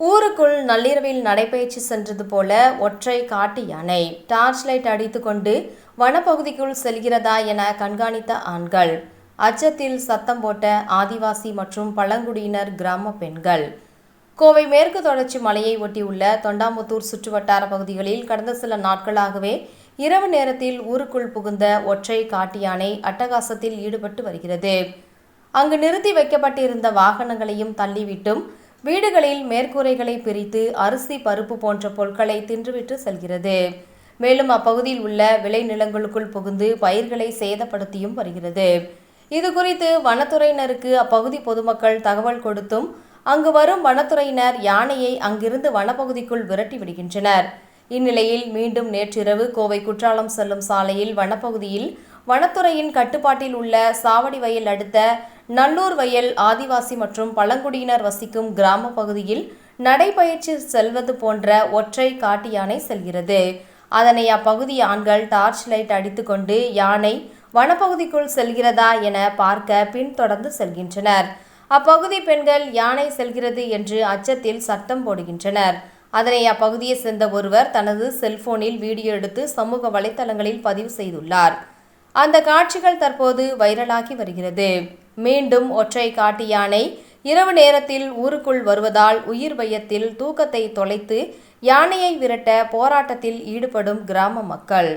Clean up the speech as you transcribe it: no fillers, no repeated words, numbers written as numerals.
ஊருக்குள் நள்ளிரவில் நடைபயிற்சி சென்றது போல ஒற்றை காட்டு யானை டார்ச் லைட் அடித்துக்கொண்டு வனப்பகுதிக்குள் செல்கிறதா என கண்காணித்த ஆண்கள். அச்சத்தில் சத்தம் போட்ட ஆதிவாசி மற்றும் பழங்குடியினர் கிராம பெண்கள். கோவை மேற்கு தொடர்ச்சி மலையை ஒட்டியுள்ள தொண்டாமுத்தூர் சுற்றுவட்டார பகுதிகளில் கடந்த சில நாட்களாகவே இரவு நேரத்தில் ஊருக்குள் புகுந்த ஒற்றை காட்டு யானை அட்டகாசத்தில் ஈடுபட்டு வருகிறது. அங்கு நிறுத்தி வைக்கப்பட்டிருந்த வாகனங்களையும் தள்ளிவிட்டும் வீடுகளில் மேற்கூரைகளை பிரித்து அரிசி பருப்பு போன்ற பொருட்களை தின்றுவிட்டு செல்கிறது. மேலும் அப்பகுதியில் உள்ள விளைநிலங்களுக்குள் புகுந்து பயிர்களை சேதப்படுத்தியும் வருகிறது. இதுகுறித்து வனத்துறையினருக்கு அப்பகுதி பொதுமக்கள் தகவல் கொடுத்தும் அங்கு வரும் வனத்துறையினர் யானையை அங்கிருந்து வனப்பகுதிக்குள் விரட்டி விடுகின்றனர். இந்நிலையில் மீண்டும் நேற்றிரவு கோவை குற்றாலம் செல்லும் சாலையில் வனப்பகுதியில் வனத்துறையின் கட்டுப்பாட்டில் உள்ள சாவடி வயல் அடுத்த நல்லூர் வயல் ஆதிவாசி மற்றும் பழங்குடியினர் வசிக்கும் கிராம பகுதியில் நடைபயிற்சி செல்வது போன்ற ஒற்றை காட்டு யானை செல்கிறது. அதனை அப்பகுதி ஆண்கள் டார்ச் லைட் அடித்துக்கொண்டு யானை வனப்பகுதிக்குள் செல்கிறதா என பார்க்க பின்தொடர்ந்து செல்கின்றனர். அப்பகுதி பெண்கள் யானை செல்கிறது என்று அச்சத்தில் சத்தம் போடுகின்றனர். அதனை அப்பகுதியை சேர்ந்த ஒருவர் தனது செல்போனில் வீடியோ எடுத்து சமூக வலைதளங்களில் பதிவு செய்துள்ளார். அந்த காட்சிகள் தற்போது வைரலாகி வருகிறது. மீண்டும் ஒற்றை காட்டு யானை இரவு நேரத்தில் ஊருக்குள் வருவதால் உயிர் பயத்தில் தூக்கத்தை தொலைத்து யானையை விரட்ட போராட்டத்தில் ஈடுபடும் கிராம மக்கள்.